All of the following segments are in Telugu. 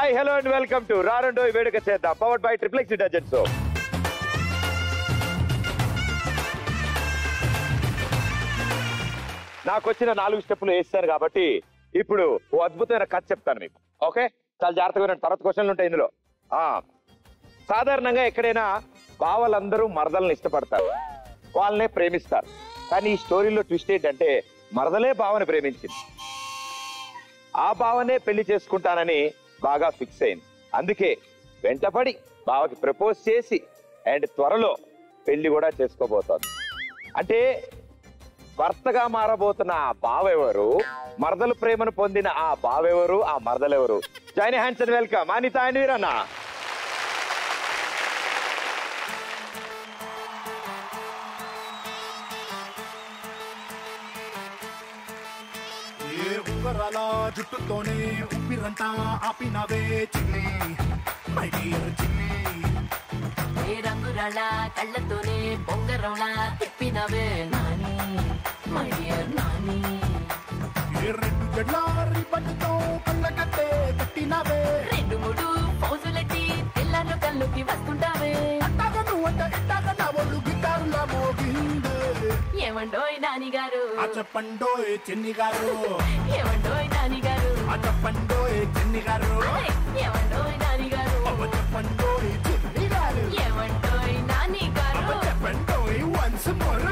Hi hello and welcome to రారండో వేడుక చేద్దాం powered by Triplex detergent soap. నాకు వచ్చిన 4 స్టెప్పులు వేస్తారు కాబట్టి ఇప్పుడు ఓ అద్భుతమైన కథ చెప్తాను మీకు. ఓకే, చాలా జాగ్రత్తగా వినండి, తర్వాత క్వశ్చన్లు ఉంటాయి ఇందులో. సాధారణంగా ఎక్కడైనా బావలందరూ మరదలను ఇష్టపడతారు, వాళ్ళనే ప్రేమిస్తారు. కానీ ఈ స్టోరీలో ట్విస్ట్ ఏంటంటే మరదలే బావని ప్రేమించింది. ఆ బావనే పెళ్లి చేసుకుంటానని బాగా ఫిక్స్ అయింది. అందుకే వెంటపడి బావకి ప్రపోజ్ చేసి అండ్ త్వరలో పెళ్లి కూడా చేసుకోబోతోంది. అంటే భర్తగా మారబోతున్న ఆ బావెవరు, మరదలు ప్రేమను పొందిన ఆ బావెవరు, ఆ మరదలెవరు? Join hands and welcome Anitha అండ్ వీరన్న. జుట్టుతోనే ఉప్పిరంట ఆపినవే చిన్ని మై డియర్ చిన్ని. ఏ రంగురాళ్ళ కళ్ళతోనే బొంగరంలా తిప్పినవే నాని మై డియర్ నాని. ఏ 2 జడ్ల రిబ్బన్తో కళ్ళ కట్టే కట్టినవే, 2-3 పౌజులెట్టి తెల్లారు కళ్ళుకి వస్తుంటావే. అట్టాగా నువ్వంట ఇట్టాగా నా ఒళ్ళు గిటారులా మోగిందే. ఏమండోయ్ నాని గారు చెప్పండోయ్ చిన్ని గారు, ఏమండోయ్ నాని గారు చెప్పండోయ్ చిన్ని గారు, ఏమండోయ్ నాని గారు చెప్పండోయ్ చిన్ని గారు, ఏమండోయ్ నాని గారు చెప్పండోయ్ once more.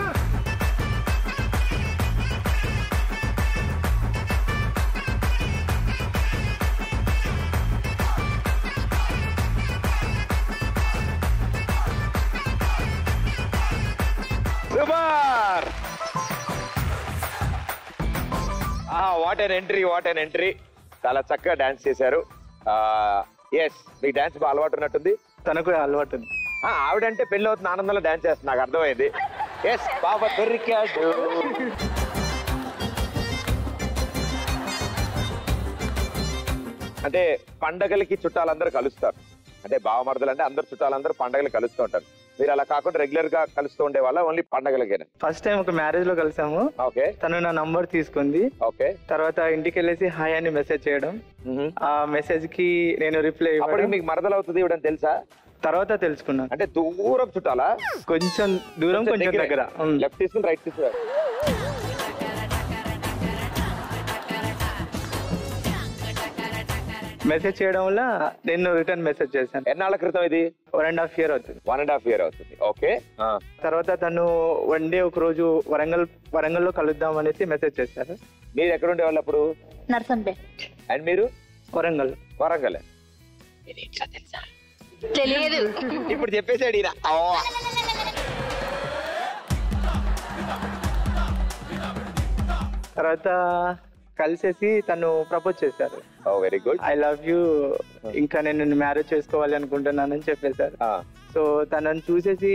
Super! What an entry, what an entry. చాలా చక్కగా డాన్స్ చేశారు. ఎస్, మీకు డాన్స్ బాగా అలవాటు ఉన్నట్టుంది. తనకు అలవాటు ఉంది. ఆవిడంటే పెళ్లి అవుతున్న ఆనందంలో డాన్స్ చేస్తుంది, నాకు అర్థమైంది. ఎస్, బాబా దొరికాడు. అంటే పండగలకి చుట్టాలందరూ కలుస్తారు. అంటే బావమరదలు అంటే అందరు చుట్టాలందరూ పండగలు కలుస్తూ ఉంటారు. మీరు అలా కాకుండా రెగ్యులర్ గా కలుస్తూ ఉండే వాళ్ళ ఓన్లీ పండగలకేనా? ఫస్ట్ టైం ఒక మ్యారేజ్ లో కలిసాము. ఓకే, తను నా నంబర్ తీసుకుంది. ఓకే, తర్వాత ఇంటికి వెళ్ళేసి హాయ్ అని మెసేజ్ చేయడం, ఆ మెసేజ్ కి నేను రిప్లై అప్పటికి మీకు మరదలు అవుతుంది ఇవ్వడం తెలుసా? తర్వాత తెలుసుకున్నాను. అంటే దూరం చుట్టాలా? కొంచెం దూరం, కొంచెం దగ్గర. లెఫ్ట్ తీసుకుని రైట్ తీసుకురా. మెసేజ్ చేయడం వల్ల నేను రిటర్న్ మెసేజ్ చేశాను. ఎన్నాళ్ళ క్రితం ఇది? 1.5 year అవుతుంది. 1.5 year అవుతుంది. ఓకే. తర్వాత తను వన్ డే ఒక రోజు వరంగల్లో కలుద్దాం అనేసి మెసేజ్ చేశారు. మీరు ఎక్కడ ఉండేవాళ్ళు అప్పుడు? నర్సంపేట్. అండ్ మీరు? వరంగల్. వరంగల్ తెలియదు. ఇప్పుడు చెప్పేసాడు ఈయన. తర్వాత కలిసేసి తను ప్రపోజ్ చేశారు. Very good. I love you, ఇంకా నేను మ్యారేజ్ చేసుకోవాలి అనుకుంటున్నానని చెప్పేశారు. సో తనని చూసేసి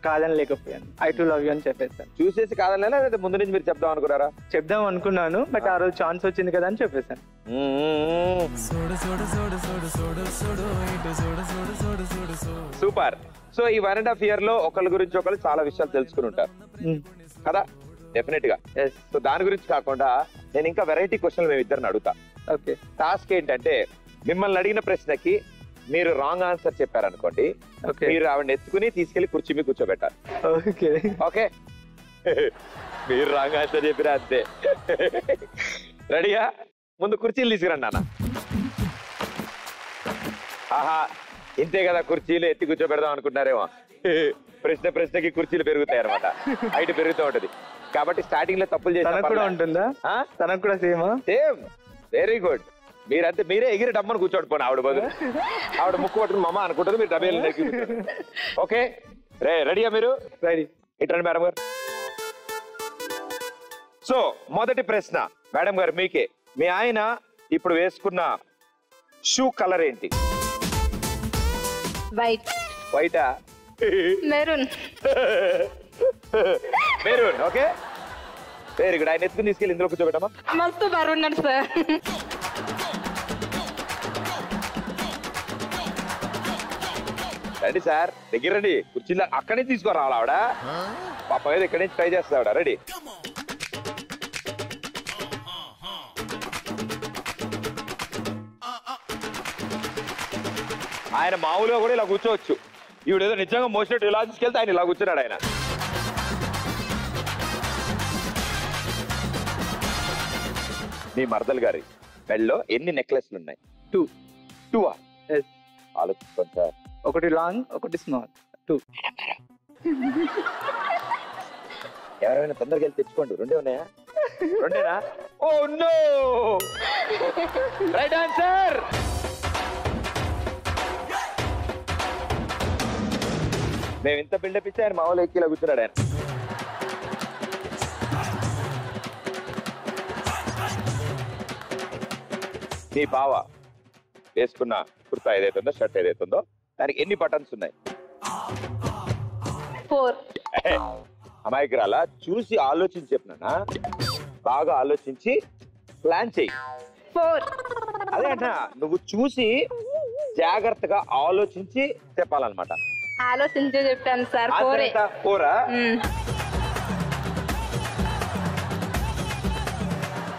కాదని లేకపోయాను, ఐ టు లవ్ యూ అని చెప్పేశాను. చూసేసి కాదని లేదా ముందు నుంచి మీరు చెప్దాం అనుకున్నారా? చెప్దాం అనుకున్నాను, బట్ ఆ రోజు ఛాన్స్ వచ్చింది కదా అని చెప్పేశాను. సూపర్. సో ఈ 1.5 year లో ఒకళ్ళ గురించి ఒకళ్ళు చాలా విషయాలు తెలుసుకుని ఉంటారు కదా, డెఫినెట్ గా. సో దాని గురించి కాకుండా నేను ఇంకా వెరైటీ క్వశ్చన్లు మేము ఇద్దరిని అడుగుతా. ఓకే. టాస్క్ ఏంటంటే మిమ్మల్ని అడిగిన ప్రశ్నకి మీరు రాంగ్ ఆన్సర్ చెప్పారనుకోండి, మీరు ఆవిడ ఎత్తుకుని తీసుకెళ్లి కుర్చీ మీద కూర్చోబెట్టాలి. ఓకే ఓకే, మీరు రాంగ్ ఆన్సర్ చెప్పినా అంతే. రెడీయా? ముందు కుర్చీలు తీసుకురండి అన్న. ఆహా, ఇంతే కదా కుర్చీలు ఎత్తి కూర్చోబెడదాం అనుకుంటున్నారేమో. ప్రశ్నకి కుర్చీలు పెరుగుతాయి అనమాట, హైట్ పెరుగుతూ ఉంటది. కాబట్టి స్టార్టింగ్ లో తప్పులు చేసి ఉంటుందా? తనకు కూడా సేమ్. Very good. మీరంతే మీరే ఎగిరి డమ్మని కూర్చోండి పోను ఆవిడ బదులు. ఆవిడ ముక్కు పట్టుకుని మమ్మ అనుకుంటారు, మీరు డబ్బేలు. ఓకే, రెడీయా మీరు? రెడీ. ఇట్రండి మేడం గారు. సో మొదటి ప్రశ్న మేడం గారు మీకే. మీ ఆయన ఇప్పుడు వేసుకున్న షూ కలర్ ఏంటి? వైట్. వైటా? Maroon. Maroon. Okay, very good. ఆయన ఎత్తుకుని తీసుకెళ్ళి ఇందులో కూర్చోబెట్టమా. మస్తు బాగున్నాడు సార్. రండి సార్, దగ్గర రండి. కుర్చీలో అక్కడి నుంచి తీసుకురావాలి ఆవిడ. పాప ఏదో ఇక్కడి నుంచి ట్రై చేస్తా ఆవిడ. రెడీ? ఆయన మామూలుగా కూడా ఇలా కూర్చోవచ్చు. ఈవిడేదో నిజంగా మోసినట్టు ఇలా తీసుకెళ్తే ఆయన ఇలా కూర్చున్నాడు ఆయన. మీ మరదలు గారి మెడలో ఎన్ని నెక్లెస్లు ఉన్నాయి? 2. 2 Yes. ఆలోచించుకోండి సార్. ఒకటి లాంగ్, ఒకటి స్మాల్. 2. ఎవరైనా తొందరగా వెళ్ళి తెచ్చుకోండి. 2 ఉన్నాయా? 2 ఓ నో, రైట్ ఆన్సర్. మేము ఇంత బిల్డప్ ఇచ్చి ఆయన మామూలు ఎక్కి ఇలా కూర్చున్నాడు ఆయన. మీ బావ వేసుకున్న కుర్తా ఏదైతుందో, షర్ట్ ఏదైతుందో, దానికి ఎన్ని బటన్స్ ఉన్నాయి? 4. అమాయకురాల చూసి ఆలోచించి చెప్పినా, బాగా ఆలోచించి ప్లాన్ చెయ్యి. 4. అదే అంట, నువ్వు చూసి జాగ్రత్తగా ఆలోచించి చెప్పాలన్నమాట. ఆలోచించే చెప్పాను సార్. 4. 4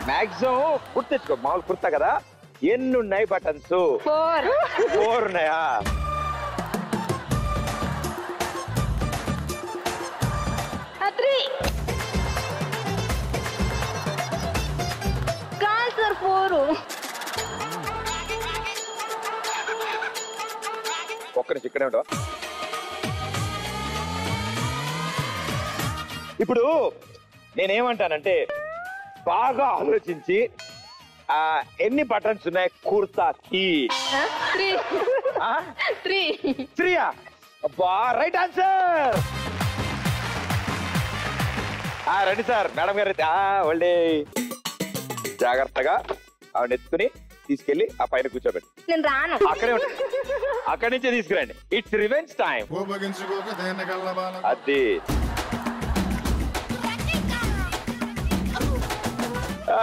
మాక్సిమం గుర్తు తెచ్చుకో. మామూలు కుర్తా కదా, ఎన్ని ఉన్నాయి బటన్స్? 4 ఉన్నాయా? కాదు సార్ 4. ఒక్క నిమిషం ఇక్కడే ఉంటావా? ఇప్పుడు నేనేమంటానంటే, బాగా ఆలోచించి ఎన్ని బటన్స్ ఉన్నాయి కుర్తాకి? 3. అబ్బా, రైట్ ఆన్సర్. రండి సార్, మేడం గారు అయితే వాళ్ళే జాగ్రత్తగా ఆవిడ ఎత్తుకుని తీసుకెళ్లి ఆ పైన కూర్చోబెట్టి. నేను రాను. అక్కడి నుంచే తీసుకురండి. It's revenge time. అది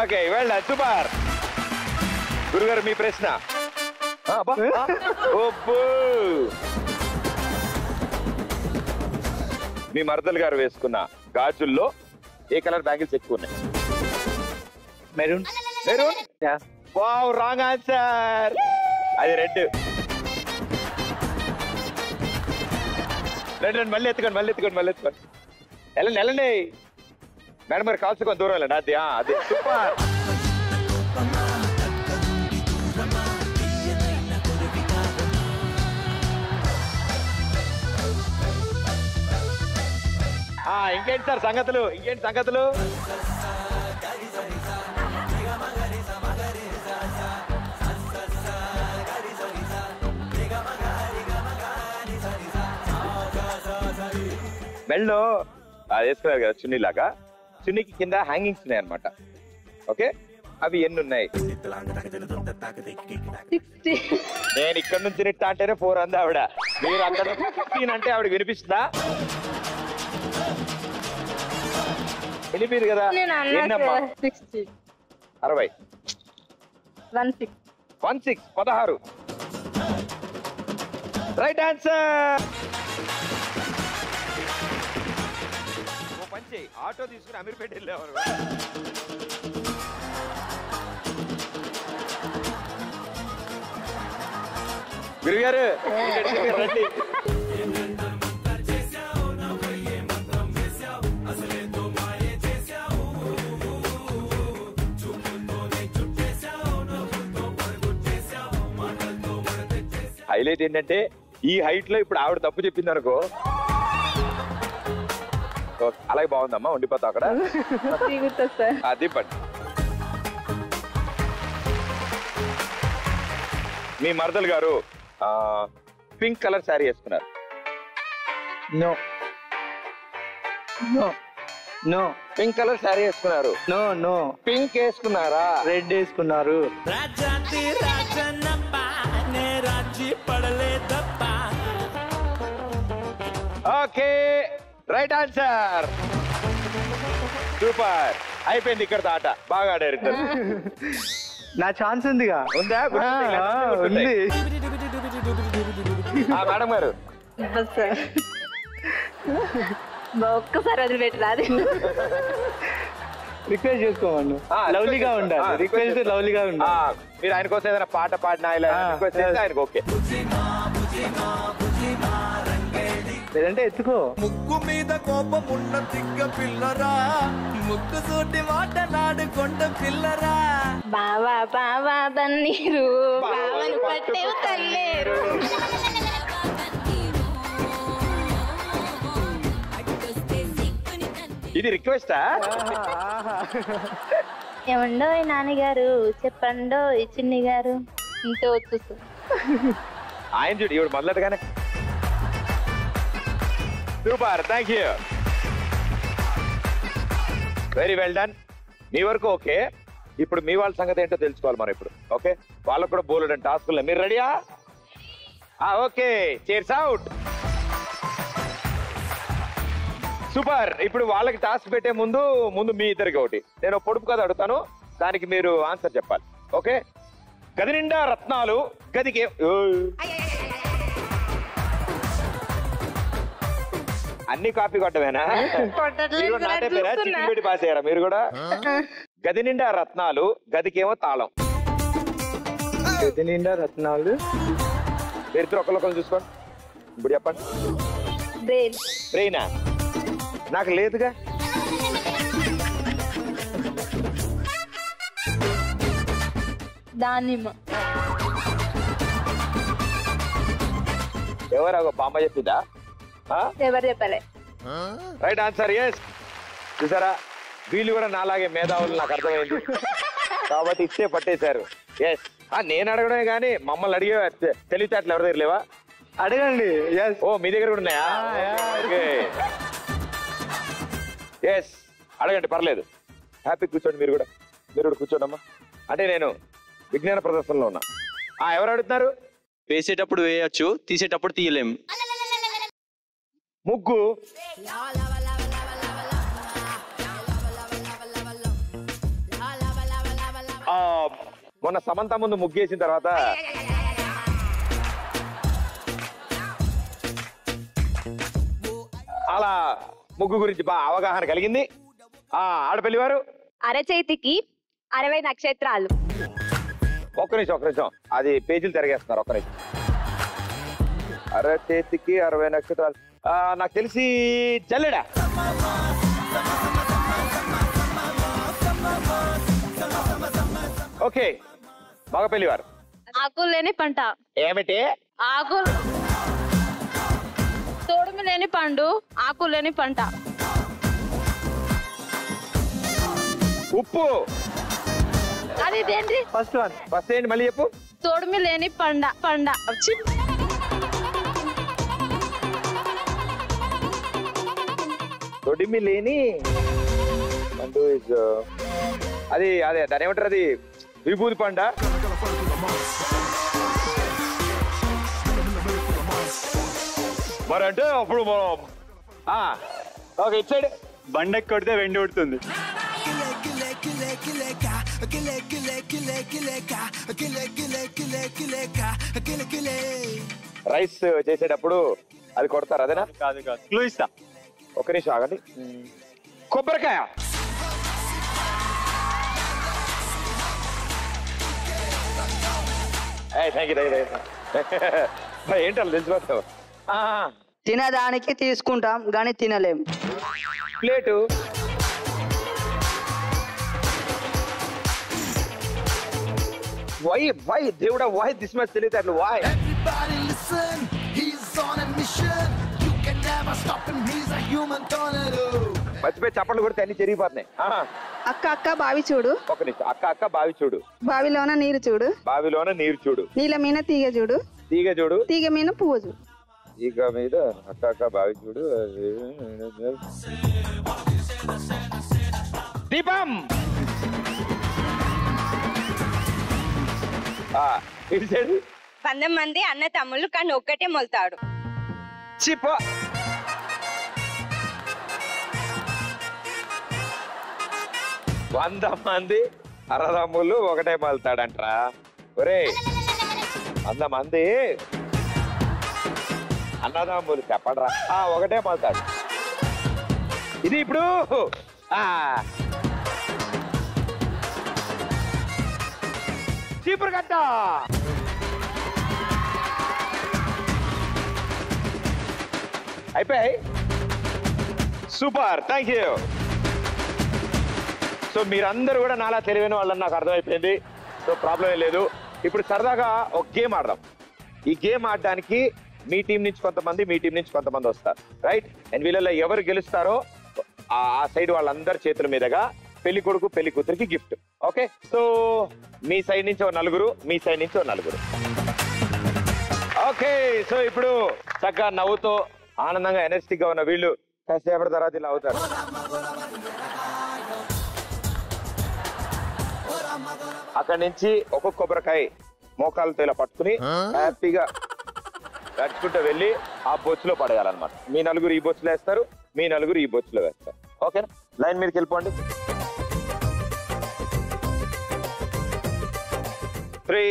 ఓకే, వెళ్ళ సూపర్. గురుగారు మీ ప్రశ్న. మీ మరదలు గారు వేసుకున్న గాజుల్లో ఏ కలర్ బ్యాంగిల్స్ ఎక్కువ ఉన్నాయి? Maroon. Maroon? Wow, wrong answer. అది రెడ్. రండి, మళ్ళీ ఎత్తుకోండి. వెళ్ళండి. మేడం మరి కాల్చుకొని దూరం వెళ్ళండి. అది సూపర్. ఇంకేంటి సార్ సంగతులు? మెళ్ళో అది వేసుకున్నారు కదా చున్నీలాగా, చున్నీకి కింద హ్యాంగింగ్స్ ఉన్నాయి అనమాట. ఓకే, అవి ఎన్ని ఉన్నాయి? 60. నేను ఇక్కడ నుంచి నిట్ట అంటేనే 4 అంది ఆవిడ. మీరు అక్కడ 15 అంటే ఆవిడ వినిపిస్తుందా? వినిపిదు కదా. ఎన్నమ్మా? 60. 60. 16. 16. Right answer. పంచి ఆటో తీసుకుని అమీర్పేట వెళ్ళేవారు. గురుగారు రండి. హైలైట్ ఏంటంటే, ఈ హైట్ లో ఇప్పుడు ఆవిడ తప్పు చెప్పింది అనుకో, అలాగే బాగుందమ్మా, ఉండిపోతావు అక్కడ. అది పట్టు. మీ మరదలు గారు పింక్ కలర్ శారీ వేసుకున్నారు. నో. పింక్ కలర్ శారీ వేసుకున్నారు. నో. పింక్ వేసుకున్నారా? రెడ్ వేసుకున్నారు. Okay, right answer. సూపర్. అయిపోయింది ఇక్కడ ఆట. బాగా ఆడారు ఇద్దరు. నా ఛాన్స్ ఉందిగా. ఉందా? ఉంది. మేడం గారు ఒక్కసారి వదిలిపెట్టి రాదు. రిక్వెస్ట్ చేసుకోమను. లవ్లీగా ఉండాలి. రిక్వెస్ట్ లవ్లీగా ఉండాలి. మీరు ఆయన కోసం ఏదైనా పాట పాడినా ఇలా రిక్వెస్ట్ చేస్తే ఆయనకు ఓకే. లేదంటే ఎత్తుకో. ముక్కు మీద కోపం ఉన్న తిక్క పిల్లరా, ముక్కు సూటి మాటలాడుకొండ పిల్లరా. బావా బావా బన్నీరు బావను పట్టేవు తల్లేరు. ఇది రిక్వెస్టా? ఏమండో నాన్నగారు చెప్పండో చిన్ని గారు ఇంత వచ్చు. ఆయన చూడు ఇవి మొదలెట్టగానే super. Thank you, very well done. మీ వరకు ఓకే. ఇప్పుడు మీ వాళ్ళ సంగతి ఏంటో తెలుసుకోవాలి మనం ఇప్పుడు. ఓకే, వాళ్ళకు కూడా బోలెడని టాస్కులు. మీరు రెడీయా? Okay, chairs out. సూపర్. ఇప్పుడు వాళ్ళకి టాస్క్ పెట్టే ముందు మీ ఇద్దరికి ఒకటి నేను పొడుపు కథ అడుగుతాను, దానికి మీరు ఆన్సర్ చెప్పాలి. ఓకే, గది నిండా రత్నాలు గదికి అన్ని కాపీ కొట్టమేనా? నాటే పేరా చికెన్ పెట్టి పాస్ అయ్యారా మీరు కూడా? గది నిండా రత్నాలు గదికేమో తాళం. గది నిండా రత్నాలు. మీరిద్దరు ఒకరికొకరు చూసుకోండి. ఇప్పుడు చెప్పండి. బ్రెయినా? నాకు లేదుగా. దానిమ్మ. ఎవరు బామ్మ చెప్పిందా? ఎవరు చెప్పలే. Right answer. ఎస్. చూసారా, వీళ్ళు కూడా నాలాగే మేధావులు, నాకు అర్థమైంది కాబట్టి ఇస్తే పట్టేశారు. ఎస్. నేను అడగడమే కానీ మమ్మల్ని అడిగే తెలివితేటలు ఎవరి దగ్గర లేవా? అడగండి. ఓ, మీ దగ్గర కూడా ఉన్నాయా? ఓకే, ఎస్, అడగండి, పర్లేదు. హ్యాపీ కూర్చోండి. మీరు కూడా కూర్చోండి అమ్మా. అంటే నేను విజ్ఞాన ప్రదర్శనలో ఉన్నా. ఎవరు అడుగుతున్నారు? వేసేటప్పుడు వేయచ్చు, తీసేటప్పుడు తీయలేం. ముగ్గు. మొన్న సమంత ముందు ముగ్గేసిన తర్వాత అలా ముగ్గు గురించి బాగా అవగాహన కలిగింది. ఆడపల్లి వారు అరచేతికి 60 నక్షత్రాలు. ఒక్క నిమిషం, అది పేజీలు తిరగేస్తున్నారు. ఒక్క నిమిషం. అరచేతికి 60 నక్షత్రాలు. నాకు తెలిసి జల్లెడా? ఓకే, మగపల్లి వారు ఆకులు లేని పంట. ఏమిటి? ఆకులు. తోడుమి లేని పండు, ఆకులు లేని పంట. ఉప్పు. అది ఏంటి? ఫస్ట్ ఏంటి మళ్ళీ చెప్పు. తోడుమి లేని పండ. తొడిమి లేని పండు అది దాని ఏమంటారు? అది విభూతి పండ. మరి అంటే అప్పుడు ఓకే, ఇటు సైడ్. బండకి కొడితే వెండి ఉడుతుంది. రైస్ చేసేటప్పుడు అది కొడతారు, అదేనా? కాదు క్లూ ఇస్తా. ఒక నిమిషం ఆగండి. కొబ్బరికాయ. ఏంటో తెలిసిపోతావు. తినడానికి తీసుకుంటాం గాని తినలేం. ప్లేటు. వై దేవుడా, వై దిస్ మచ్ తెలియదు. వై? మర్చిపోయి చప్పట్లు కొడితే అన్ని చెరిగిపోతున్నాయి. అక్క బావి చూడు. ఒక నిమిషం. అక్క బావి చూడు. బావిలోన నీరు చూడు. బావిలోన నీరు చూడు. నీళ్ళ మీద తీగ చూడు. తీగ చూడు. తీగ మీద పువ్వు చూడు. తీగ మీద అక్క బావి చూడు. దీపం. ఇటు 100 మంది అన్న తమ్ముళ్ళు కానీ ఒక్కటే మొలుతాడు. చిపో. 100 మంది అన్నదమ్ముళ్ళు ఒకటే మలుతాడంట్రా. ఒరే, 100 మంది అన్నదమ్ములు చెప్పడరా, ఒకటే మలుతాడు. ఇది ఇప్పుడు చీపురు కట్ట. అయిపోయాయి. Super, thank you. సో మీరందరూ కూడా నాలా తెలివైన వాళ్ళని నాకు అర్థమైపోయింది. సో ప్రాబ్లం ఏం లేదు. ఇప్పుడు సరదాగా ఒక గేమ్ ఆడదాం. ఈ గేమ్ ఆడడానికి మీ టీం నుంచి కొంతమంది, మీ టీం నుంచి కొంతమంది వస్తారు, రైట్? అండ్ వీళ్ళలో ఎవరు గెలుస్తారో ఆ సైడ్ వాళ్ళందరి చేతుల మీదుగా పెళ్లి కొడుకు పెళ్లి కూతురికి గిఫ్ట్. ఓకే, సో మీ సైడ్ నుంచి ఓ నలుగురు, మీ సైడ్ నుంచి ఓ నలుగురు. ఓకే, సో ఇప్పుడు చక్కగా నవ్వుతో ఆనందంగా ఎనర్జెటిక్ గా ఉన్న వీళ్ళు కాసేపటి తర్వాత ఇలా అవుతారు. అక్కడి నుంచి ఒక్కొక్క కొబ్బరికాయ మోకాలతో ఇలా పట్టుకుని హ్యాపీగా నడుచుకుంటూ వెళ్ళి ఆ బొచ్చులో పడేయాలన్నమాట. మీ నలుగురు ఈ బొచ్చులో వేస్తారు, మీ నలుగురు ఈ బొచ్చులో వేస్తారు. ఓకేనా? లైన్ మీదకి వెళ్ళిపోండి. 3,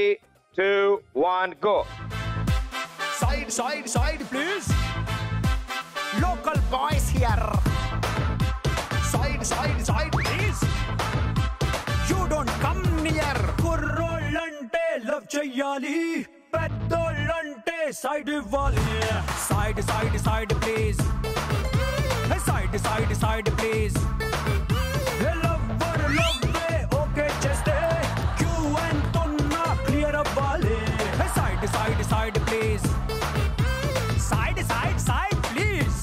2, 1 go. Side, side, side, please. Local boys here. Side, side, side, please. You don't come near. Kurrollante love cheyali. Peddolante side iవ్వాలి. Side, side, side, please. Side, side, side, please. Lover, love, okay, just you and Tonna clear అవ్వాలి. Side, side, side, please. Side, side, side, please.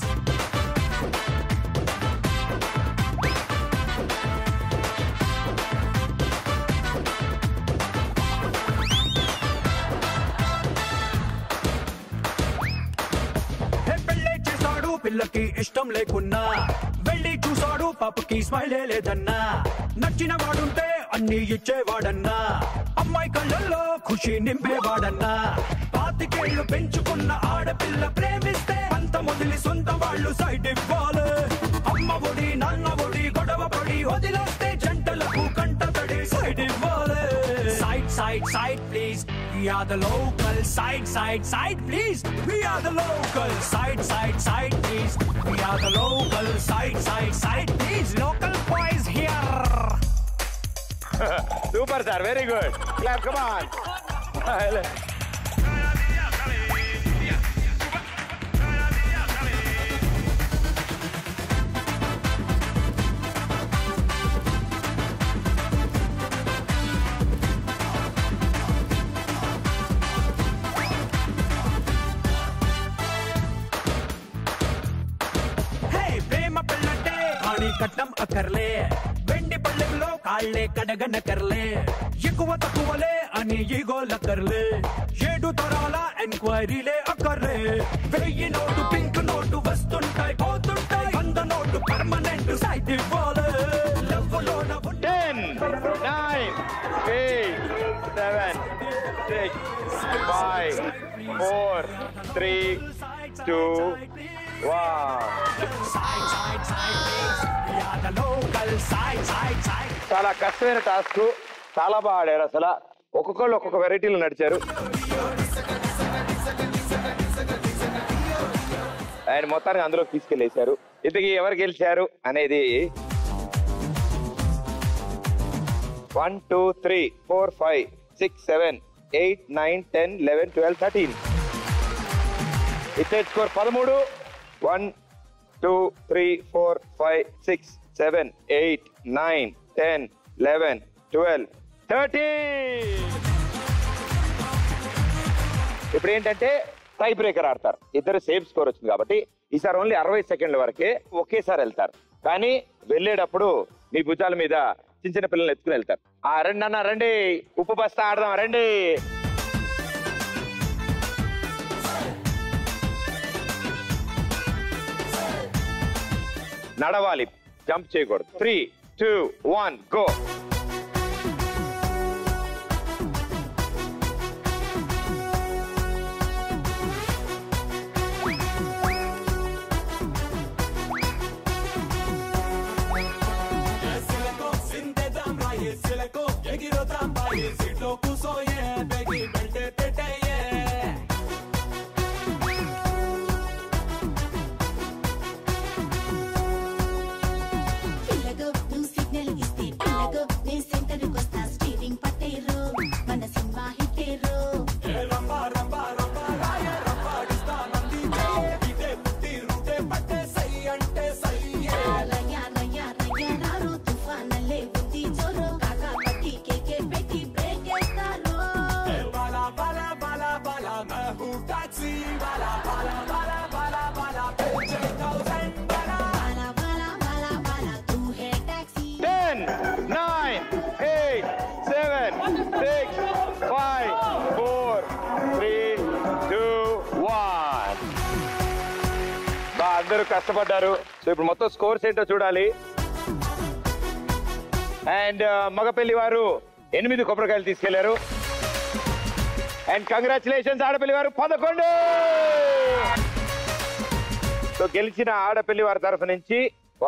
పెళ్ళే చేశాడు పిల్లకి ఇష్టం లేకున్నా, వెళ్ళి చూసాడు పాపకి స్మైలే లేదన్నా, నచ్చిన వాడుంటే అన్ని ఇచ్చేవాడన్నా, అమ్మాయి కళ్ళల్లో ఖుషి నింపేవాడన్నా, 25 ఏళ్ళు పెంచుకున్న ఆడపిల్ల ప్రేమిస్తే అంత మొదలి సొంత వాళ్ళు సైడ్ ఇవ్వాలి. అమ్మ ఒడి నాన్న ఒడి గొడవ పడి వదిలేస్తే జంటలకు కంట తడి సైడ్ ఇవ్వాలి. Side, side, side, please. We are the local. Side, side, side, please. We are the local. Side, side, side, please. We are the local. Side, side, side, please. Local boys here. Super sir, very good. Clap, come on. కట్టం అక్కర్లే, వెండి పల్లెల్లో కాళ్లే కడగనకర్లే, ఎక్కువ తక్కువలే అని ఈగోలక్కర్లే, 7 తరాల ఎంక్వైరీలే అక్కర్లే, 1000 నోటు పింక్ నోటు వస్తుంటాయి పోతుంటాయి, 100 నోటు పర్మనెంట్ సైట్ ఇవ్వాలి. 10, 9, 8, 7, 6, 5, 4, 3, 2, 1. చాలా కష్టమైన టాస్క్, చాలా బాగా ఆడారు. అసలు ఒక్కొక్కళ్ళు ఒక్కొక్క వెరైటీలు నడిచారు. ఆయన మొత్తానికి అందులో తీసుకెళ్ళేశారు. ఇంతకీ ఎవరు గెలిచారు అనేది 1, 2, 3, 4, 5, 6, 7, 8, 9, 10, 11, 12, 13. ఇచ్చేది స్కోర్ 13. 1, 2, 3, 4, 5, 6, 7, 8, 9, 10, 11, 12, 13. ఇప్పుడు ఏంటంటే టై బ్రేకర్ ఆడతారు. ఇద్దరు సేమ్ స్కోర్ వచ్చింది కాబట్టి ఈసారి ఓన్లీ 60 సెకండ్ల వరకే ఒకేసారి వెళ్తారు. కానీ వెళ్ళేటప్పుడు మీ భుజాల మీద చిన్న చిన్న పిల్లలు ఎత్తుకుని వెళ్తారు. రండి అన్న, రండి, ఉప్పు బస్తా ఆడదాం, రండి. నడవాలి, జంప్ చేయకూడదు. 3, 2, 1 గో. పిల్లగో నువ్వు సిగ్నల్ ఇస్తే పిల్లగో అందరూ కష్టపడ్డారు. సో ఇప్పుడు మొత్తం స్కోర్స్ ఏంటో చూడాలి. అండ్ మగపెళ్లి వారు 8 కొబ్బరికాయలు తీసుకెళ్లారు. అండ్ కంగ్రాచులేషన్స్ ఆడపల్లి వారు 11. సో గెలిచిన ఆడపల్లి వారి తరఫు నుంచి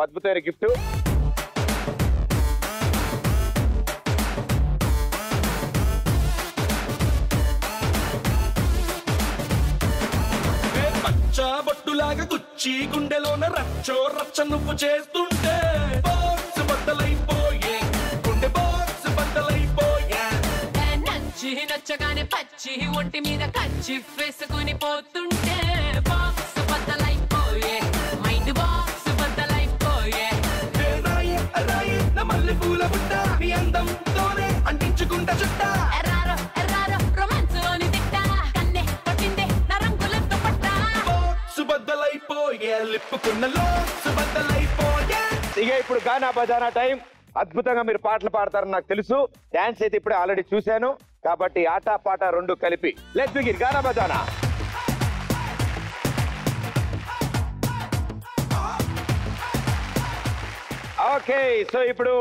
అద్భుతమైన గిఫ్ట్. బొట్టులాగా గుచ్చి గుండెలోన రచ్చో రచ్చ నువ్వు చేస్తుంటే బాక్స్ బద్దలైపోయే గుండె బాక్స్ బద్దలైపోయే నచ్చి నచ్చగానే పచ్చి ఒంటి మీద కచ్చి వేసుకుని పోతుంటే బాక్స్ బద్దలైపోయే మైండ్ బాక్స్ బద్దలైపోయే నా మల్లె పూల బుట్ట నీ అందంతోనే అంటించుకుంటా చుట్టా ఎర్రారో ఎర్రారో రొమాన్స్ లోని తిట్ట కన్నే కొట్టిందే నా రంగులతో పట్ట బాక్స్ బద్దలైపోయే లిప్పుకున్న లోక్స్ బద్దలైపోయే. ఇక ఇప్పుడు గానా బజానా టైం. అద్భుతంగా మీరు పాటలు పాడతారని నాకు తెలుసు. డాన్స్ అయితే ఇప్పుడే ఆల్రెడీ చూశాను కాబట్టి ఆట పాట రెండు కలిపి లెట్స్ బిగిన్ గానా బజానా. ఓకే, సో ఇప్పుడు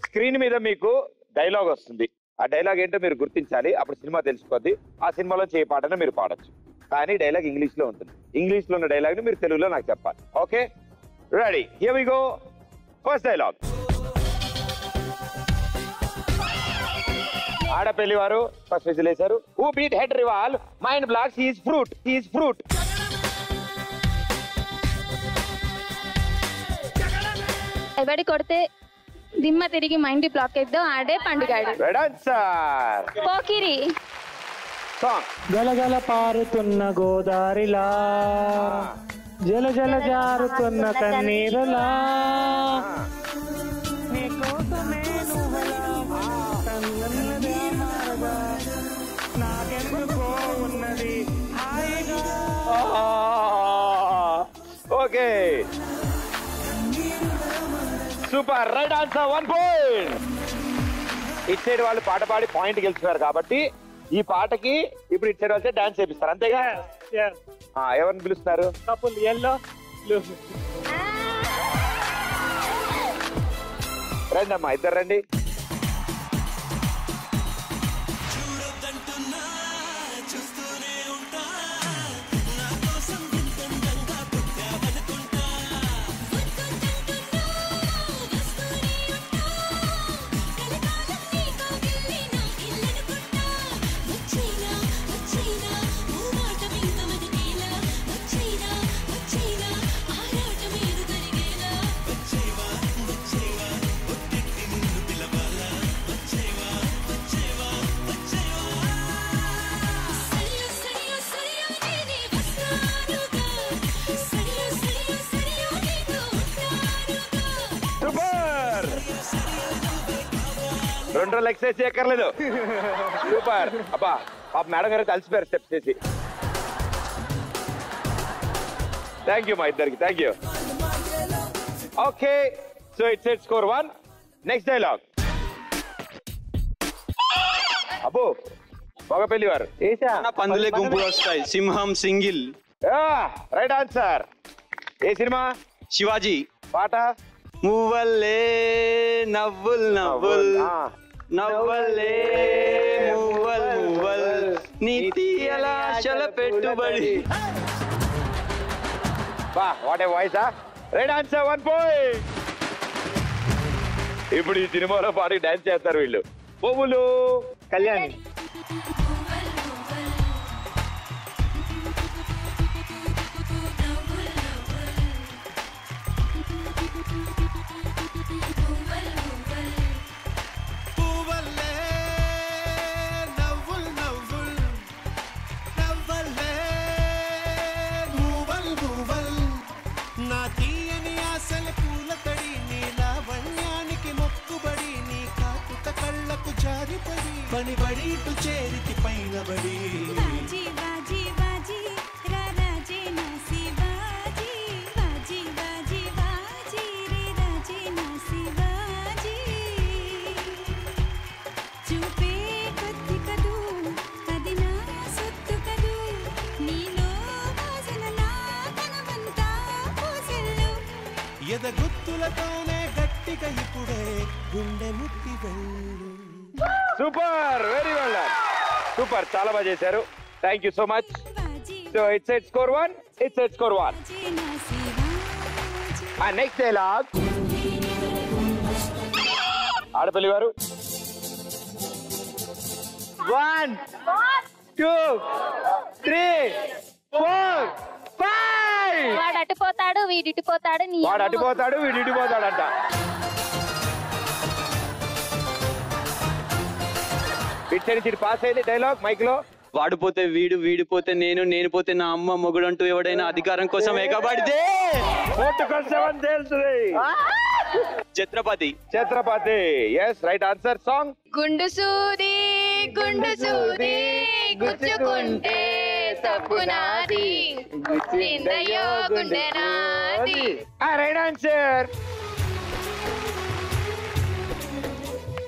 స్క్రీన్ మీద మీకు డైలాగ్ వస్తుంది. ఆ డైలాగ్ ఏంటో మీరు గుర్తించాలి. అప్పుడు సినిమా తెలిసిపోద్ది. ఆ సినిమాలో ఏ పాటను మీరు పాడొచ్చు. కానీ డైలాగ్ ఇంగ్లీష్ లో ఉంటుంది. ఇంగ్లీష్ లో ఉన్న డైలాగ్ ని మీరు తెలుగులో నాకు చెప్పాలి. Okay, ready, here we go. First dialogue. ఆడపల్లి వారు ఫస్ట్ విజిల్ వేశారు. Who beat head revolve mind blocks he's fruit he's fruit. ఎవడి కొడితే దిమ్మ తిరిగి మైండ్ బ్లాక్ అయిద్దో ఆడే పండుగాడు. Right answer. పోకిరి సాంగ్. గలగల పారుతున్న గోదారిలా జల జల జారుతున్న కన్నీరులా okay, super, right answer, 1 point. ఇటు సైడ్ వాళ్ళు పాట పాడి పాయింట్ గెలుచుకున్నారు కాబట్టి ఈ పాటకి ఇప్పుడు ఇటు సైడ్ వాళ్ళతో డాన్స్ చేపిస్తారు, అంతేగా? ఎవరిని పిలుస్తారు? కపుల్ ఎల్లో రండి అమ్మా, ఇద్దరు రండి. రెండు రోజులు ఎక్సర్సైజ్ చేయక్కర్లేదు. సూపర్. అబ్బా పాప మేడం గారు కలిసిపోయారు స్టెప్స్ చేసి. థ్యాంక్ యూ మా ఇద్దరికి, thank you. Okay, so it's at score 1. Next dialogue. అబ్బో మగపెళ్లి వారు. పందులే గుంపులు వస్తాయి, సింహం సింగిల్. Right answer. ఏ సినిమా? శివాజీ. పాట? మువ్వల్లే నవ్వుల్ నవ్వుల్ నవ్వల్లే మువ్వల్ మువ్వల్ నీతి ఆశల పెట్టుబడి. బా what a voice. Right answer, 1 point. ఇప్పుడు ఈ సినిమాలో పాడి డాన్స్ చేస్తారు వీళ్ళు. పువ్వులు. కళ్యాణి. పనిబడి చేరితి పైన బడి బాజీ బాజీ బాజీ రాజే నాసి బాజీ బాజీ బాజీ బాజీ రే రాజే నాసి బాజీ చూపే కొద్ది కదు అది నా సొత్తు కదు నీలో వాసన నా కనవంతా పూసే ఎదగుత్తులతోనే గట్టిగా ఇప్పుడే గుండె ముట్టి వెళ్ళు. Super, very well done, super, చాలా బాగా చేశారు. Thank you so much. So it's at score 1, it's at score 1. Next dialogue ఆడపల్లి వారు. 1 2 3 4 5. వాడు అటుపోతాడు వీడు ఇటుపోతాడు. వాడు అటుపోతాడు వీడు ఇటుపోతాడంట. ఇటు పాస్ అయింది డైలాగ్ మైక్ లో. వాడు పోతే వీడు, వీడు పోతే నేను, నేను పోతే నా అమ్మ, మొగుడు అంటూ ఎవడైనా అధికారం కోసం ఎగబడితే Chhatrapati. Chhatrapati, yes, right answer. Song గుండు సూది గుచ్చుకుంటే తప్పు నాది, గుచ్చిందయ్యో గుండె నాది. Right answer.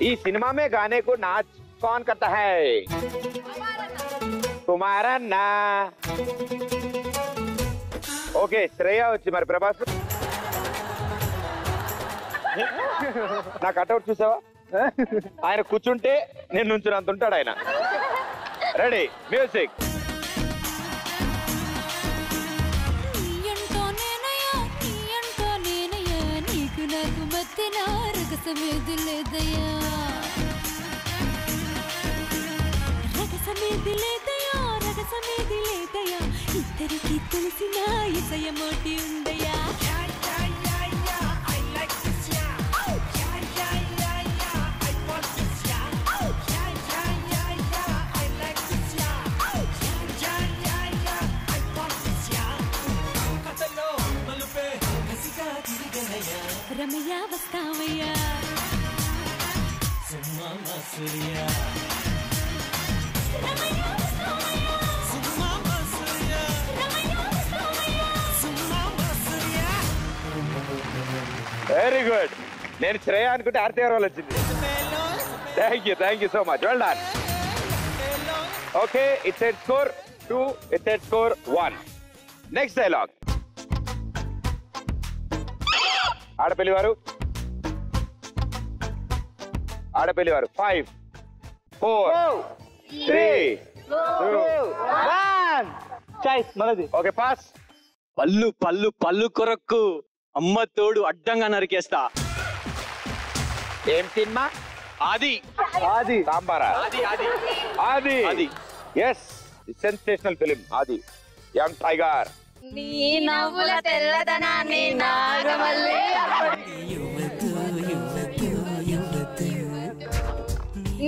ఈ సినిమా మే గానే को नाच कौन करता है? కుమారన్నా. ఓకే, శ్రేయ వచ్చి మరి ప్రభాస్. నా కట్అవుట్ చూసావా? ఆయన కూర్చుంటే నేను నుంచున్నంత ఉంటాడు ఆయన. Ready, music. ఇద్దరికి తెలిసిన ఇసయమోటి ఉందయ్యా. రమయ్య వస్తావయ్యా, వెరీ గుడ్. నేను శ్రేయ అనుకుంటే ఆర్తి గారు వాళ్ళు వచ్చింది. Thank you so much, well done. Okay, it's at score 2, it's at score 1. Next dialogue ఆడపల్లి వారు. 5 4 3 2 1. చాయిస్ మనది. Okay, pass. పళ్ళు పళ్ళు పళ్ళు కొరక్కు అమ్మ తోడు అడ్డంగా నరికేస్తా. ఏం సినిమా? ఆది. సాంబారా? ఆది. ఎస్, సెన్సేషనల్ ఫిలిం ఆది. Young tiger. నీ నవ్వుల తెల్లదనాన్ని నాగమల్లే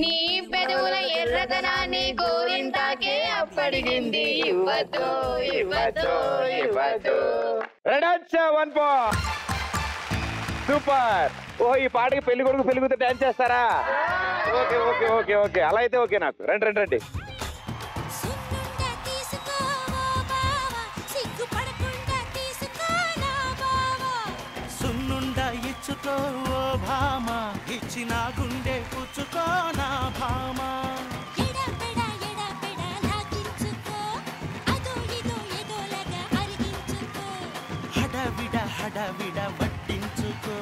నీ పెదవుల ఎర్రదనాన్ని గోరింటాకే అప్పడిగింది. ఇవ్వదు. సూపర్. ఓ, ఈ పాటకి పెళ్లి కొడుకు పెళ్లి కూతురు డాన్స్ చేస్తారా? ఓకే, అలా అయితే ఓకే నాకు. రండి. సున్నుండ ఇచ్చుకో ఓ భామ, ఇచ్చిన గుండె పుచ్చుకో నా భామ. హడవిడ వడ్డించుకో,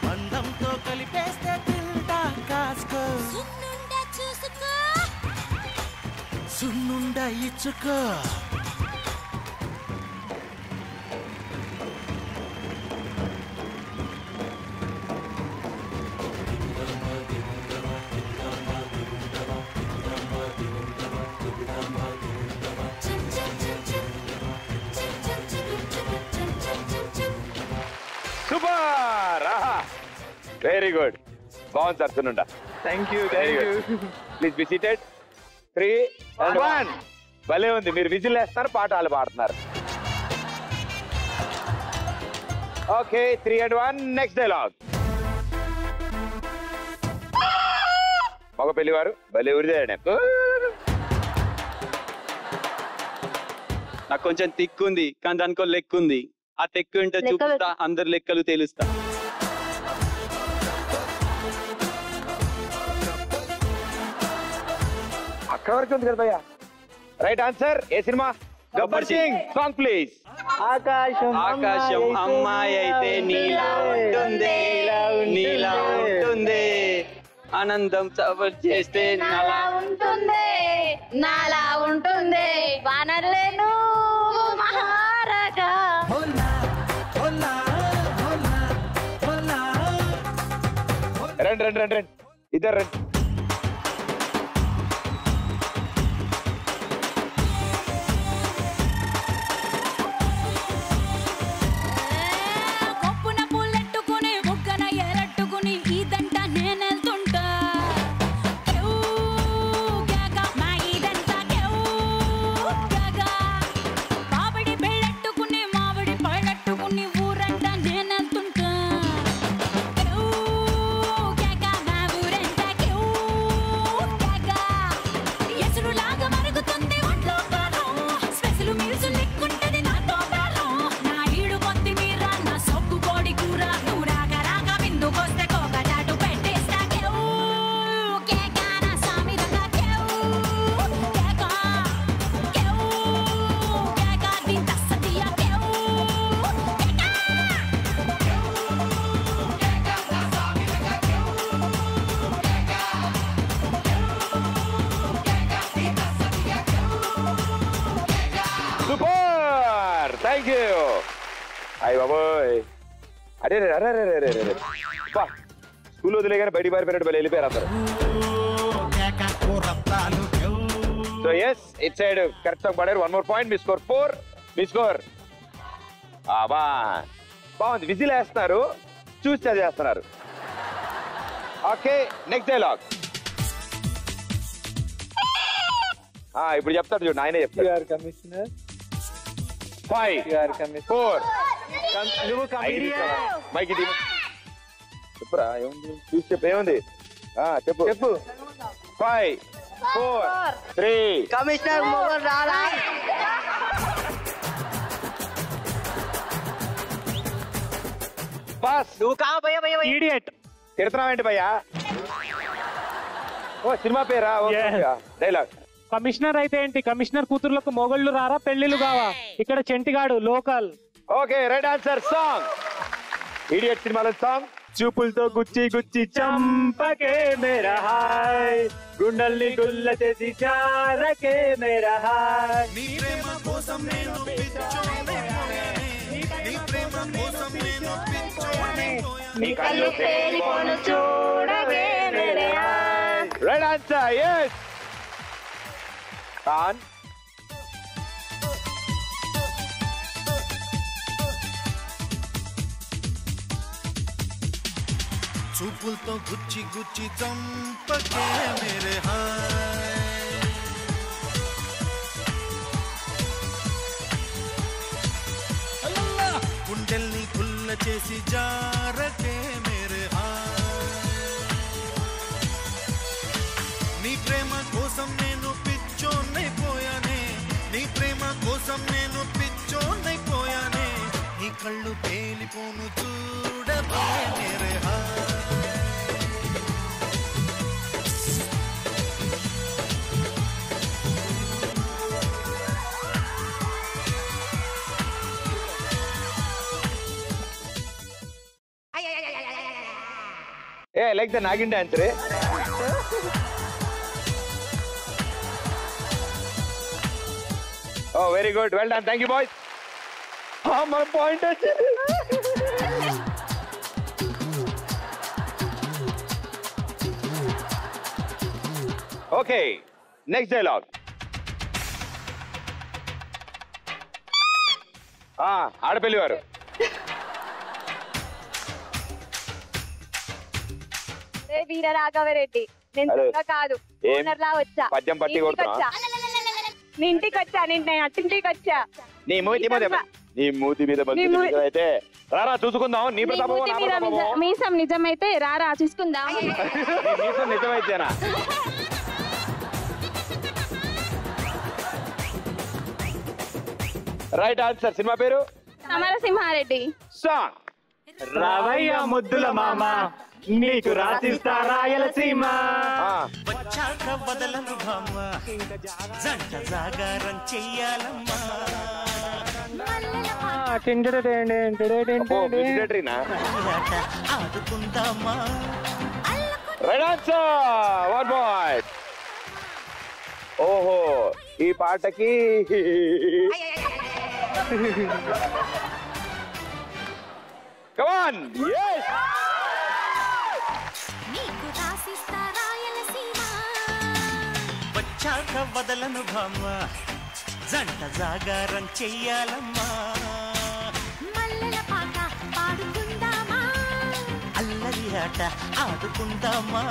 బంధంతో కలిపేస్తే తింటా కాసుకో. సున్నుండ ఇచ్చుకో. సూపర్, వెరీ గుడ్, బాగుంది సార్. సున్నుండ. Thank you. Please be seated. 3 and 1. భలే ఉంది. మీరు విజిల్ వేస్తున్నారు, పాట వాళ్ళు పాడుతున్నారు. Okay, 3 and 1. Next dialogue. మగ పెళ్లి వారు. భలే ఊరిదే. నాకు కొంచెం తిక్కుంది కానీ దానికో లెక్కుంది. ఆ తెక్కు ఏంటో చూపిస్తా, అందరు లెక్కలు తెలుస్తా. అక్కడ వరకు ఉంది కదా భయ్యా. Right answer. ఏ cinema? Gabbar Singh song please. ఆకాశం ఆకాశం అమ్మాయి అయితే నీలా ఉంటుంది, నీలా ఉంటుంది, ఆనందం సఫర్ చేస్తే నాలా ఉంటుంది, నాలా ఉంటుంది, వానలేను మహారాజా. రండి రండి రండి రండి ఇద్దరు రండి. కొప్పున పూలెట్టుకుని బుగ్గన ఎరట్టుకుని ఇదంట నేనెళ్తుంటా. కేవ్ గాగా మా ఇదంతా కేవ్ గాగా. మామిడి పెళ్ళట్టుకుని మామిడి పళ్ళట్టుకుని ఊరంట నేనెళ్తుంటా. కేవ్ గాగా మా ఊరంతా కేవ్ గాగా. ఎసురులాగా మరుగుతుంది ఒంట్లో కారం, స్పెషల్ మీల్స్ లెక్కుంటది నాతో బేరం. నా ఈడు పొత్తి మీర నా సొక్కు కోడి కూర, నువ్వు రాగా రాగా విందుకొస్తే కోక చాటు పెట్టేస్తా. కేవ్ కేకా నా సామిరంగా కేవ్ కేకా. కేవ్ కేకా దీని తస్సదియ కేవ్ కేకా. Super thank you. అయ్య బాబోయ్, అరే అరే అరే అరే అరే స్కూల్ వదిలేగానే బయట పారిపోయినట్టు వాళ్ళు వెళ్ళిపోయారు అందరు. సో ఎస్ ఇట్ సైడ్ కరెక్ట్ సాంగ్ పాడారు. 1 more point. మీ స్కోర్ 4. మీ స్కోర్ బాగుంది. విజిల్ వేస్తున్నారు, చూసి చదివేస్తున్నారు. Okay next dialogue. ఇప్పుడు చెప్తాడు చూడు, ఆయనే చెప్తాడు. కమిషనర్ 5 4 నువ్వు మైకి చెప్పురా, ఏముంది చూసి చెప్పు, ఏముంది చెప్పు చెప్పు. 5 4 3 కమిషనర్ మొగల్ రాలా. బస్. నువ్వు కా భయ్యా భయ్యా ఇడియట్. తిడుతున్నావేంటి భయ్యా? ఓ సినిమా పేరా? డైలాగ్. కమిషనర్ అయితే ఏంటి, కమిషనర్ కూతుర్లకు మొగళ్ళు రారా, పెళ్లిళ్ళు కావా? ఇక్కడ చెంటిగాడు local. Okay right answer. Song Idiot సినిమాలో సాంగ్. చూపులతో గుచ్చి గుచ్చి చంపకే మేరా హాయ్, గుండల్ని గుల్ల చేసి చారకే మేరా హాయ్. నీ ప్రేమ కోసం నేను పిచ్చోనైపోయానే, నీ ప్రేమ కోసం నేను పిచ్చోనైపోయానే. నీ కళ్ళు పేలిపోను చూడవే మేరే హాయ్. Right answer. yes. ఆన్. చూపులతో గుచ్చి గుచ్చి చంపకే మేరే హాయ్, గుండెల్ని గుల్ల చేసి జారకే మేరే హాయ్. నీ ప్రేమ కోసం నేను పిచ్చోనైపోయానే, నీ ప్రేమ కోసం నేను పిచ్చోనైపోయానే. నీ కళ్ళు పేలిపోను చూడబే మేరే హాయ్. Hey like the Nagin dancer. Oh very good, well done, thank you boys. మన పాయింట్ వచ్చింది. Okay next dialogue. ఆడపిల్లి వారు. వీర రాఘవరెడ్డి, నేను దొంగ కాదు, ఓనర్ లా వచ్చా. పద్యం పట్టి కొడుతున్నా. నీ ఇంటికి వచ్చా, నేను అట్టింటికి వచ్చా. నీ మూతి మీద అయితే రారా చూసుకుందాం. నీ మీసం నిజమైతే రారా చూసుకుందాం. మీసం నిజమైతేనా? Right answer. సినిమా పేరు సమరసింహారెడ్డి. సాంగ్. రావయ్య ముద్దుల మామ, నీకు రాసిస్తా రాయలసీమ. వచ్చాక వదలను భామ జంట జాగారం చెయ్యాలమ్మా. ఆడుకుందామా. ఓహో ఈ పాటకి Come on! Yes! వచ్చాక వదలను భామ జంట జాగారం చెయ్యాలమ్మా. అల్లరి ఆట ఆడుకుందామా.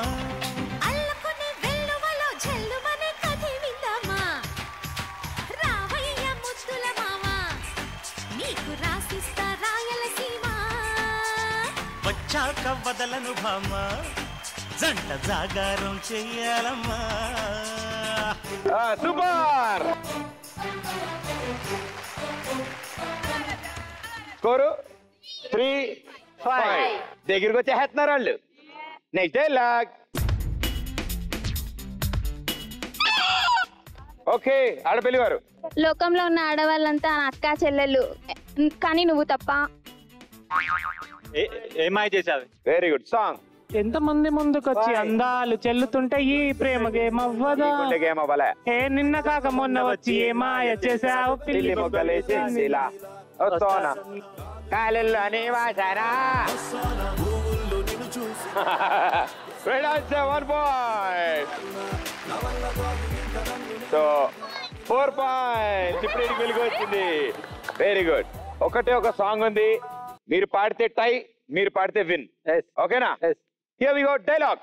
వచ్చాక వదలను భామ జంట జాగారం చెయ్యాలమ్మా. సూపర్ స్కోరు 3-5 దగ్గరికి వచ్చేస్తున్నారు వాళ్ళు. Next dialogue. ఓకే ఆడపిల్లి వారు. లోకంలో ఉన్న ఆడవాళ్ళంతా నా అక్క చెల్లెళ్ళు కానీ నువ్వు తప్ప. ఏమాయ చేసావు? Very good song. ఎంతమంది ముందుకొచ్చి అందాలు చెల్లుతుంటే ఈ ప్రేమ గేమ్ అవ్వదా? గేమ్ అవ్వలే. ఏ నిన్న కాక మొన్న వచ్చి ఏ మాయ చేసావు? పిల్లి మొగ్గలేసింది ఇలా వస్తోనా కాలెల్లోని వాసనా. సో 4 పాయింట్స్ ఇప్పుడు వెలుగు వచ్చింది. Very good. ఒకటే ఒక సాంగ్ ఉంది, మీరు పాడితే టై, మీరు పాడితే విన్. ఓకేనా? Here we go. డైలాగ్.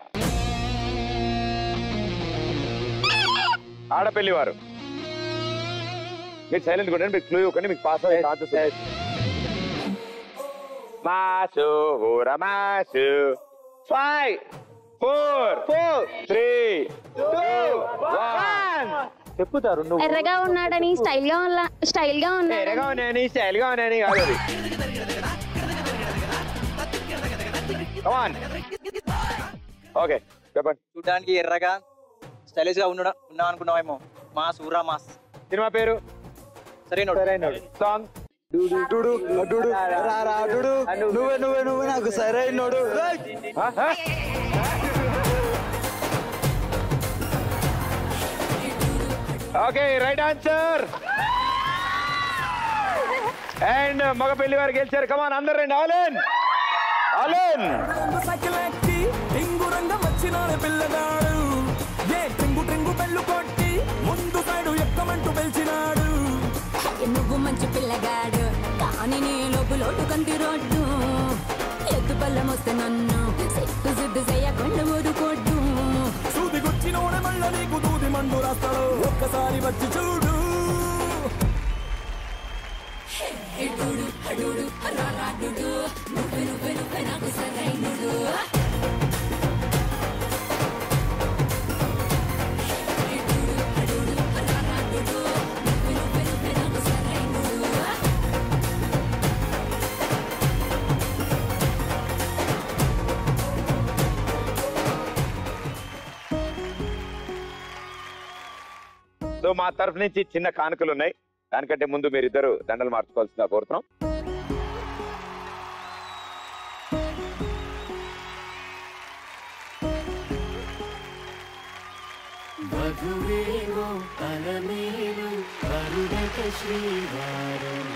ఆడపిల్లి వారు మీరు సైలెంట్ ఉండండి, మీరు క్లూ ఇవ్వకండి, మీకు పాస్ అయ్యే ఛాన్సెస్. మాసు హోర మాసు 5 4 3 2 1 చెప్పుతారు. నువ్వు ఎర్రగా ఉన్నాడని స్టైల్ గా ఉన్నాడు. ఎర్రగా ఉన్నాయని స్టైల్ గా ఉన్నాయని కాదు అది. ఓకే చెప్పండి. చూడడానికి ఎర్రగా స్టైలిష్ గా ఉన్నాం అనుకున్నావేమో. మాస్ ఊరా మాస్. సినిమా పేరు సరైనోడు. సాంగ్ నువ్వే నాకు సరైనోడు. Okay right answer. అండ్ మగ పెళ్లి వారు గెలిచారు. కమాన్ అందరు రండి. ఆలన్ ఆలన్ పిల్లగాడు ఏ ట్రింగు పెళ్ళు కొట్టి ముందు సైడు ఎక్కమంటూ పెంచినాడు. నువ్వు మంచి పిల్లగాడు కానీ నీ లోటు కంటి రోడ్డు. ఎద్దు పళ్ళం వస్తే నన్ను సిద్దు చేయకుండా ఊరుకోడ్డు. సూదిగొచ్చినోడే మళ్ళీ నీకు దూది మండు రాస్తాడు. ఒక్కసారి వచ్చి చూడు. నువ్వే నాకు సరైనడు. సో మా తరఫు నుంచి చిన్న కానుకలు ఉన్నాయి. దానికంటే ముందు మీరిద్దరు దండలు మార్చుకోవాల్సిందిగా కోరుతున్నాం. వధువేవో అలమేలు వరుడక శ్రీవారం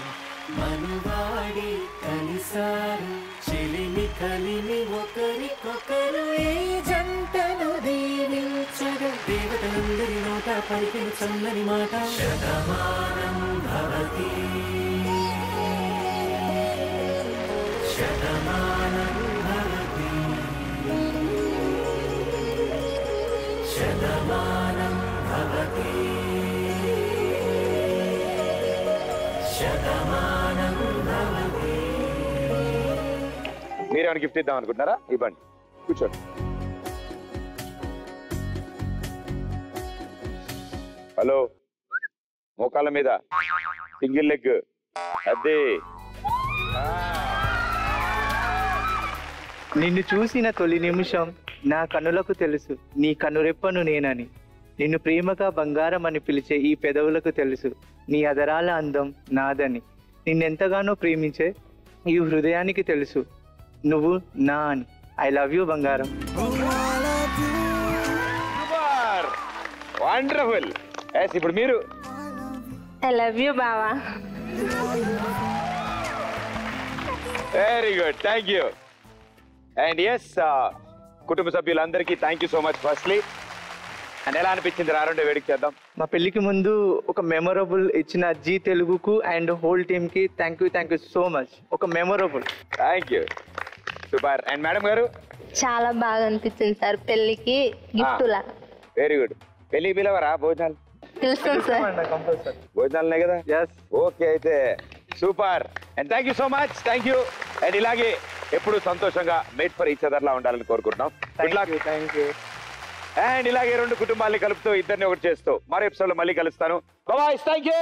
మనువాడి కలిసారు చెలిమి కలిమి ఒకరికొకరు. ఈ జంటను దీవించగ దేవతలందరి నోట పలికిన చల్లని మాట. శతమానం భవతి శతమానం భవతి శతమానం భవతి శతమానం భవతి. మీరేమైనా గిఫ్ట్ ఇద్దాం అనుకుంటున్నారా? ఇవ్వండి, కూర్చోండి. హలో, మోకాళ్ళ మీద సింగిల్ లెగ్. అదే నిన్ను చూసిన తొలి నిమిషం నా కనులకు తెలుసు నీ కనురెప్పను నేనని. నిన్ను ప్రేమగా బంగారం అని పిలిచే ఈ పెదవులకు తెలుసు నీ అదరాల అందం నాదని. నిన్నెంతగానో ప్రేమించే ఈ హృదయానికి తెలుసు నువ్వు నా అని. ఐ లవ్ యూ బంగారం. వండర్ఫుల్. ఇప్పుడు మీరు ఐ లవ్ యూ బావా. Very good, thank you. And yes, కుటుంబ సభ్యులందరికీ thank you so much firstly. And ఎలా అనిపించింది? రెండో వేడికి చేద్దాం. మా పెళ్లికి ముందు ఒక మెమొరబుల్ ఇచ్చిన జీ తెలుగుకు అండ్ హోల్ టీమ్ కి థ్యాంక్ యూ సో మచ్. ఒక memorable. Thank you, super. And madam గారు? చాలా బాగా అనిపించింది సార్, పెళ్లికి గిఫ్ట్ లా. Very good. పెళ్లి పిలవరా? భోజనాలు తెలుసు సార్. భోజనాలున్నాయి కదా? ఓకే, అయితే super. And thank you so much. Thank you. And ఇలాగే ఎప్పుడు సంతోషంగా మేట్ ఫర్ ఈచ్ అదర్ లా ఉండాలని కోరుకుంటున్నాం. Thank you. అండ్ ఇలాగే రెండు కుటుంబాలని కలుపుతూ ఇద్దరిని ఒకటి చేస్తూ మరో ఎపిసోడ్ లో మళ్ళీ కలుస్తాను. బాయ్. Thank you.